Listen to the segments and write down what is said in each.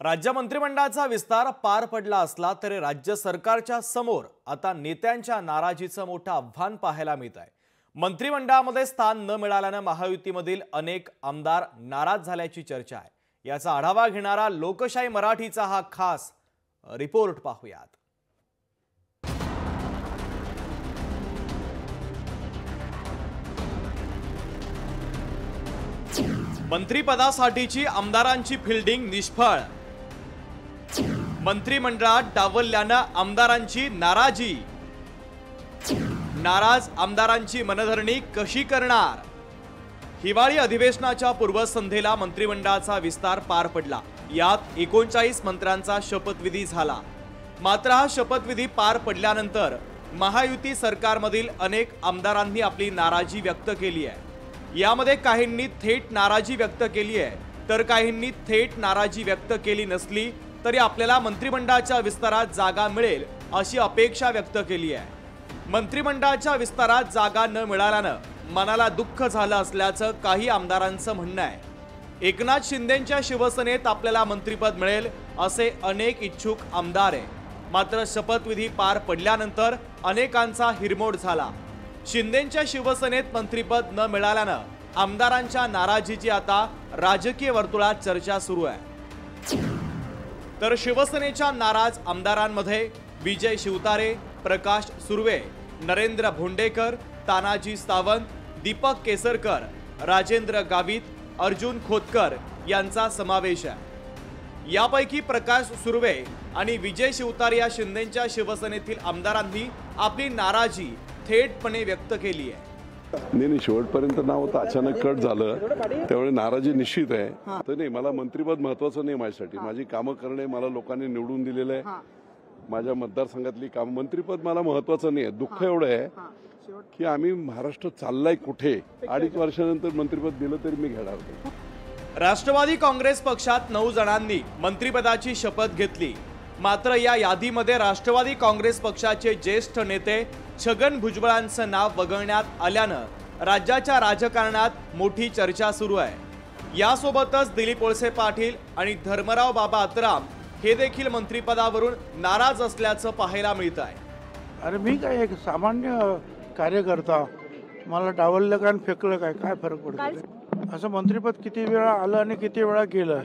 राज्य मंत्रिमंडळाचा विस्तार पार पडला असला तरी राज्य सरकारच्या समोर आता नेत्यांच्या नाराजीचं मोठं आव्हान पाहायला मिळत आहे। मंत्रिमंडळामध्ये स्थान न मिळाल्याने महायुतीमधील अनेक आमदार नाराज झाल्याची चर्चा आहे। याचा आढावा घेणारा लोकशाही मराठीचा हा खास रिपोर्ट पाहूयात। मंत्रिपदासाठीची आमदारांची फिल्डिंग निष्फळ, मंत्रिमंडळात डावलल्यानं आमदारांची नाराजी, नाराज आमदारांची मनधरणी कशी करणार? हिवाळी अधिवेशनाच्या पूर्वसंध्येला मंत्रिमंडळाचा विस्तार पार पडला। यात 39 मंत्र्यांचा शपथविधी झाला। मात्र हा शपथविधी पार पडल्यानंतर महायुती सरकारमधील अनेक आमदारांनी आपली नाराजी व्यक्त केली आहे। यामध्ये काहींनी थेट नाराजी व्यक्त केली आहे, तर काहींनी थेट नाराजी व्यक्त केली नसली तरी आपल्याला मंत्रिमंडळाच्या विस्तारात जागा मिळेल अशी अपेक्षा व्यक्त केली आहे। मंत्रिमंडळाच्या विस्तारात जागा न मिळाल्यानं मनाला दुःख झालं असल्याचं काही आमदारांचं म्हणणं आहे। एकनाथ शिंदेंच्या शिवसेनेत आपल्याला मंत्रिपद मिळेल असे अनेक इच्छुक आमदार आहे। मात्र शपथविधी पार पडल्यानंतर अनेकांचा हिरमोड झाला। शिंदेंच्या शिवसेनेत मंत्रिपद न मिळाल्यानं आमदारांच्या नाराजीची आता राजकीय वर्तुळात चर्चा सुरू आहे। तर शिवसेनेच्या नाराज आमदारांमध्ये विजय शिवतारे, प्रकाश सुर्वे, नरेंद्र भोंडेकर, तानाजी सावंत, दीपक केसरकर, राजेंद्र गावित, अर्जुन खोतकर यांचा समावेश आहे। यापैकी प्रकाश सुर्वे आणि विजय शिवतारे या शिंदेंच्या शिवसेनेतील आमदारांनी आपली नाराजी थेटपणे व्यक्त केली आहे। नाही, शेवटपर्यंत नाव होतं, अचानक कट झालं, त्यामुळे नाराजी निश्चित आहे। तर नाही, मला मंत्रिपद महत्वाचं नाही माझ्यासाठी। माझी कामं करणे, मला लोकांनी निवडून दिलेलं आहे, माझ्या मतदारसंघातली कामं। मंत्रिपद मला महत्वाचं नाही आहे। दुःख एवढं आहे की आम्ही महाराष्ट्र चाललाय कुठे, 2.5 वर्षानंतर मंत्रिपद दिलं तरी मी घेणार नाही। राष्ट्रवादी काँग्रेस पक्षात 9 जणांनी मंत्रिपदाची शपथ घेतली। मात्र या यादीमध्ये राष्ट्रवादी काँग्रेस पक्षाचे ज्येष्ठ नेते छगन भुजबळांचं नाव वगळण्यात आल्यानं राज्याच्या राजकारणात मोठी चर्चा सुरू आहे। यासोबतच दिलीप वळसे पाटील आणि धर्मराव बाबा आत्राम हे देखील मंत्रिपदावरून नाराज असल्याचं पाहायला मिळत आहे। अरे मी काय एक सामान्य कार्यकर्ता, मला डावललं काय फेकलं काय फरक पडतो? असं मंत्रिपद किती वेळा आलं आणि किती वेळा गेलं,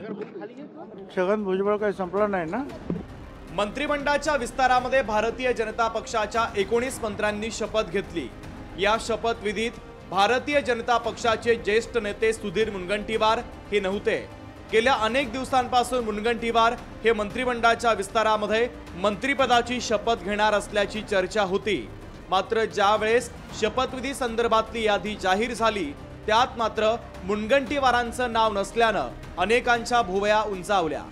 छगन भुजबळ काही संपलं नाही ना। मंत्रिमंडळाच्या विस्तारामध्ये भारतीय जनता पक्षाच्या 19 मंत्र्यांनी शपथ घेतली। या शपथविधीत भारतीय जनता पक्षाचे ज्येष्ठ नेते सुधीर मुनगंटीवार हे नव्हते। गेल्या अनेक दिवसांपासून मुनगंटीवार हे मंत्रिमंडळाच्या विस्तारामध्ये मंत्रिपदाची शपथ घेणार असल्याची चर्चा होती। मात्र ज्यावेळेस शपथविधी संदर्भातली यादी जाहीर झाली त्यात मात्र मुनगंटीवारांचं नाव नसल्यानं अनेकांच्या भुवया उंचावल्या।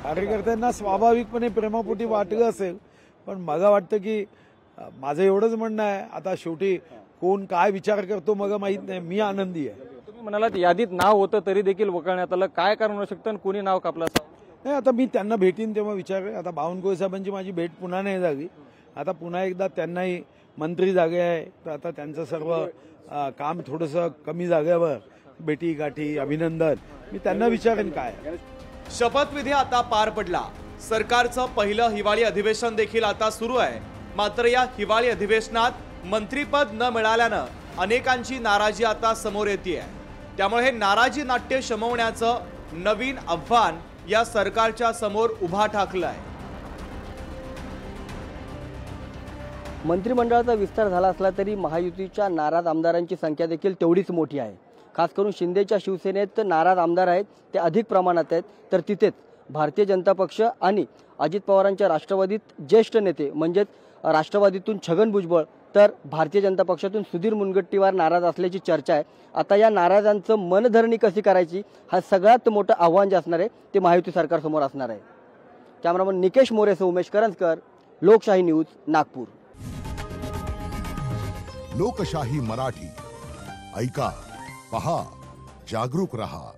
कार्यकर्त्यांना स्वाभाविकपणे प्रेमापोटी वाटलं असेल, पण मला वाटतं की माझं एवढंच म्हणणं आहे, आता शेवटी कोण काय विचार करतो मला माहित नाही, मी आनंदी आहे। तुम्ही म्हणालात यादीत नाव होतं तरी देखील वगळण्यात आलं, काय कारण असू शकतं आणि कोणी नाव कापलं असावं? नाही, आता मी त्यांना भेटीन तेव्हा विचार। आता बावनकुळे साहेबांची माझी भेट पुन्हा नाही झाली, आता पुन्हा एकदा त्यांनाही मंत्री जागे आहे, तर आता त्यांचं सर्व काम थोडंसं कमी जागेवर भेटी गाठी अभिनंदन मी त्यांना विचारेन काय। शपथविधी आता पार पडला। सरकारचं पहिलं हिवाळी अधिवेशन देखील आता सुरू आहे। मात्र या हिवाळी अधिवेशनात मंत्रिपद न मिळाल्यानं अनेकांची नाराजी आता समोर येते। त्यामुळे हे नाराजी नाट्य शमवण्याचं नवीन आव्हान या सरकारच्या समोर उभा ठाकलं आहे। मंत्रिमंडळाचा विस्तार झाला असला तरी महायुतीच्या नाराज आमदारांची संख्या देखील तेवढीच मोठी आहे। खास करून शिंदेच्या शिवसेनेत नाराज आमदार आहेत ते अधिक प्रमाणात आहेत, तर तिथेच भारतीय जनता पक्ष आणि अजित पवारांच्या राष्ट्रवादीत ज्येष्ठ नेते म्हणजेच राष्ट्रवादीतून छगन भुजबळ तर भारतीय जनता पक्षातून सुधीर मुनगंटीवार नाराज असल्याची चर्चा आहे। आता या नाराजांचं मनधरणी कशी करायची हा सगळ्यात मोठं आव्हान जे असणार आहे ते महायुती सरकारसमोर असणार आहे। कॅमेरामन निकेश मोरेसह उमेश करंजकर, लोकशाही न्यूज, नागपूर। लोकशाही मराठी ऐका, पहा, जागरूक रहा।